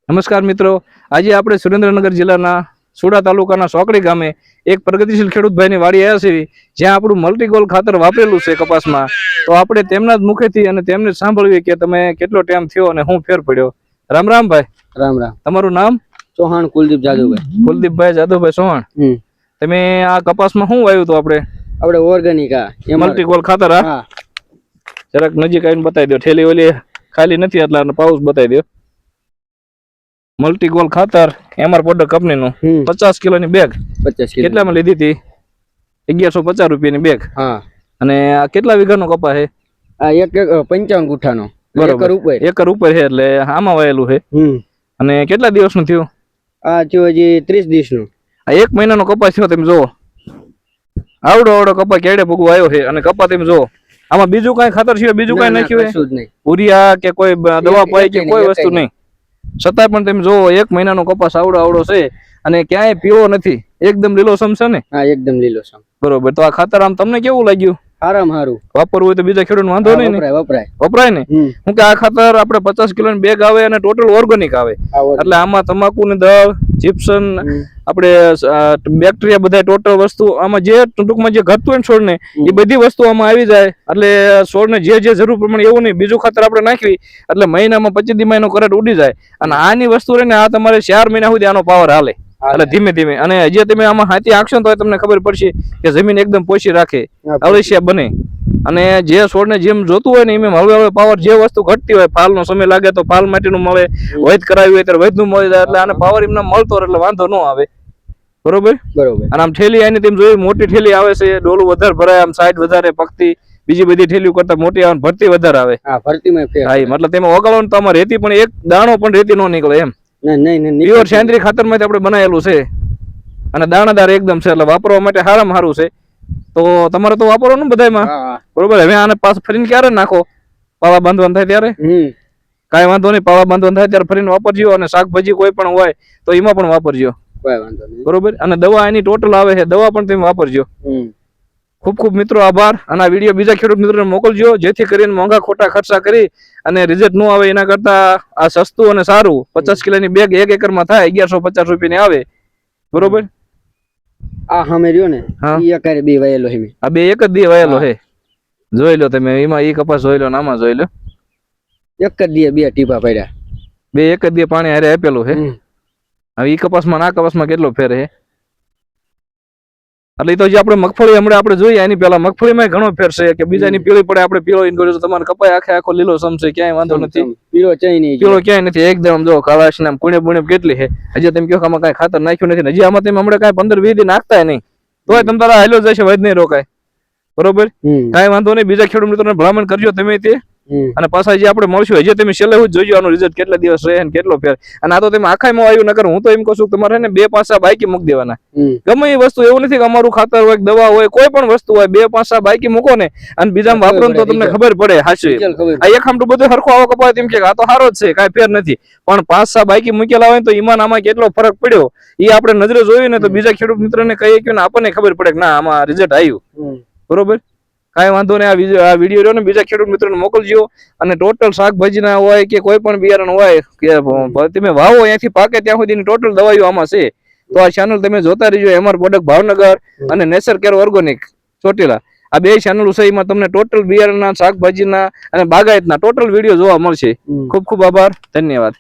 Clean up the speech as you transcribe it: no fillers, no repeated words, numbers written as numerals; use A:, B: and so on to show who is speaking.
A: નમસ્કાર મિત્રો, આજે આપણે સુરેન્દ્રનગર જિલ્લાના સુડા તાલુકાના સોકડી ગામે એક પ્રગતિશીલ ખેડૂત ભાઈની વાડી આવ્યા છીએ, જ્યાં આપણું મલ્ટીગોલ ખાતર વાપરેલું છે કપાસમાં. તો આપણે તેમના જ મુખેથી અને તેમને સાંભળવી કે તમે કેટલો ટાઈમ થયો અને શું ફેર પડ્યો. રામ રામ ભાઈ.
B: રામ રામ.
A: તમારું નામ?
B: ચૌહાણ કુલદીપ જાદવભાઈ.
A: કુલદીપભાઈ જાદવભાઈ ચૌહાણ. તમે આ કપાસમાં શું વાવ્યું હતું? આપણે
B: ઓર્ગેનિક
A: મલ્ટીગોલ ખાતર. હા, જરાક નજીક આવીને બતાવી દો. ઠેલી ઓલી ખાલી નથી એટલે પાઉસ બતાવી દો. મલ્ટીગોલ ખાતર એમઆર પ્રોડક્ટ કંપનીનું 50 કિલોની બેગ.
B: 50 કિલો
A: કેટલામાં લીધી હતી? 1150 રૂપિયાની બેગ.
B: હા.
A: અને આ કેટલા વીઘાનો કપા છે?
B: આ 55 ગુઠાનો.
A: બરોબર, એકર ઉપર છે એટલે આમાં વાયેલું છે. અને કેટલા દિવસનું થયું?
B: આ થયું હજી 30 દિવસનું.
A: આ 1 મહિનાનો કપા થયો. તમે જુઓ, આવડો કપા કેડે ભૂગવો આવ્યો છે. અને કપા તમે જુઓ, આમાં બીજું કઈ ખાતર છે? બીજું કઈ નાખ્યું? ઉરિયા કે કોઈ દવા પાઈ કે કોઈ વસ્તુ નહીં. છતાં પણ તમે જોવો 1 મહિનાનો કપાસ આવડો છે અને ક્યાંય પીળો નથી, એકદમ લીલોછમ છે ને?
B: હા, એકદમ લીલોછમ.
A: બરોબર. તો આ ખાતર આમ તમને કેવું લાગ્યું?
B: સારું
A: વાપરવું હોય તો બીજા ખેડૂત વાંધો નહીં ને? વપરાય ને? હું કે આ ખાતર આપણે 50 કિલોની બેગ આવે અને ટોટલ ઓર્ગેનિક આવે. એટલે આમાં તમાકુ ની દળ, જીપ્સમ, આપણે બેક્ટેરિયા, બધા ટોટલ વસ્તુ આમાં જે ટૂંકમાં જે ઘટતું હોય છોડ ને એ બધી વસ્તુ આમાં આવી જાય. એટલે છોડ ને જે જરૂર પ્રમાણે એવું નહીં. બીજું ખાતર આપણે નાખવી એટલે મહિનામાં 25 મહિનો કરંટ ઉડી જાય. અને આની વસ્તુ રહે ને, આ તમારે 4 મહિના સુધી આનો પાવર હાલે. એટલે ધીમે ધીમે. અને હજી તમે આમાં હાથી આંકશો તો તમને ખબર પડશે કે જમીન એકદમ પોષી રાખે, અવશ્ય બને. અને જે છોડને જેમ જોતું હોય ને એમ હળવે પાવર, જે વસ્તુ ઘટતી હોય, ફાલનો સમય લાગે તો ફાલ માટેનું મળે, વૈધ કરાવી હોય ત્યારે વૈધનું મળી જાય. એટલે આને પાવર એમને મળતો એટલે વાંધો ન આવે. બરોબર. અને આમ ઠેલી આની તેમ જોઈ, મોટી ઠેલી આવે છે, ડોલું વધારે ભરાય, આમ સાઈડ વધારે પકતી, બીજી બધી ઠેલીઓ કરતા મોટી આવે, ભરતી વધારે આવે.
B: હા,
A: મતલબ તેમાં ઓગાળવાનું તો આમાં રેતી પણ એક દાણો પણ રેતી ન નીકળે એમ. પ્યોર સેન્દ્રીય ખાતર માંથી આપણે બનાવેલું છે અને દાણાદાર એકદમ છે. એટલે વાપરવા માટે સારામાં સારું છે. તો તમારે તો વાપરવાનું બધામાં. બરોબર. હવે આને પાછું ફરીને ક્યારે નાખો? પાવા બાંધવાનું થાય ત્યારે? કઈ વાંધો નહીં. પાવા બાંધવાનું થાય ત્યારે ફરીને વાપરજો. અને શાકભાજી કોઈ પણ હોય તો એમાં પણ વાપરજો. બરોબર. અને દવા એની ટોટલ આવે છે, દવા પણ તમે વાપરજો. ખૂબ મિત્રો આભાર. અને આ વિડીયો બીજા ખેડૂત મિત્રોને મોકલજો, જેથી કરીને મોંઘા ખોટા ખર્ચા કરી અને રિઝલ્ટ ન આવે એના કરતા આ સસ્તું અને સારું 50 કિલોની બેગ 1 એકરમાં થાય 1150 રૂપિયાની આવે. બરોબર.
B: આ સામે રહ્યો ને, ઈ એકારે બે વાયેલો છે.
A: આ બે એક જ દી વાયેલો છે. જોઈ લો તમે, એમાં ઈ કપાસ જોઈ લો, આમાં જોઈ લો.
B: એક જ દી 2 ટીપા પડ્યા.
A: બે એક જ દી પાણી હારે આપેલું છે. હવે ઈ કપાસમાં ના કપાસમાં કેટલો ફેર છે? એટલે તો જે આપણે મગફળી હમણાં આપણે જોઈએ, એની પેલા મગફળીમાં ઘણો ફેર છે કે બીજાની પીળી પડે, આપણે પીળો ઇન્કર્યો. તમારે કપાય આખો લીલો સમશે, ક્યાંય વાંધો નથી. પીળો ક્યાંય નથી. એકદમ જો કાળાશ ને પુણે કેટલી છે. હજી તમે કહો આમાં કઈ ખાતર નાખ્યું નથી. હજી આમાં તમે હમણાં કઈ 15-20 દી નાખતા નહીં તોય તમે તારા હાલ્યો જશે, વધ નહીં રોકાય. બરોબર. કઈ વાંધો નહીં. બીજા ખેડૂત મિત્રોને ભલામણ કરજો તમે તે. અને પાછા જે આપણે મળશું, હજી તમે છેલ્લે હું જોઈજો આનું રિઝલ્ટ કેટલા દિવસ રહે ને કેટલો ફેર. અને આ તો તમે આખામાં આવ્યું ન કરો. હું તો એમ કહું છું તમારે ને 2 પાસા બાઈકી મૂકી દેવાના. ગમે એ વસ્તુ, એવું નથી કે અમારું ખાતર હોય, દવા હોય, કોઈ પણ વસ્તુ હોય, 2 પાસા બાઈકી મૂકો ને અને બીજામાં વાપરો તો તમને ખબર પડે. હાચી આ એક આમટું બધું હરખો આવો કપાય તેમ કે આ તો સારો જ છે, કઈ ફેર નથી. પણ 5-6 બાઈકી મૂકેલા હોય તો ઈમાન આમાં કેટલો ફરક પડ્યો એ આપણે નજરે જોયું ને તો બીજા ખેડૂત મિત્રોને કહીએ કે આપણને ખબર પડે કે ના આમાં રિઝલ્ટ આવ્યું. બરોબર. કઈ વાંધો નહીં. આ વિડીયો રહ્યો ને બીજા ખેડૂત મિત્રોને મોકલજો. અને ટોટલ શાકભાજીના હોય કે કોઈ પણ બિયારણ હોય કે તમે વાવો અહીંયાથી પાકે ત્યાં સુધીની ટોટલ દવાઈઓ આમાં છે. તો આ ચેનલ તમે જોતા રહીજો. એમઆર પ્રોડક્ટ ભાવનગર અને નેચર કેર ઓર્ગેનિક ચોટીલા, આ 2 ચેનલ છે. એમાં તમને ટોટલ બિયારણના, શાકભાજીના અને બાગાયતના ટોટલ વિડીયો જોવા મળશે. ખૂબ આભાર. ધન્યવાદ.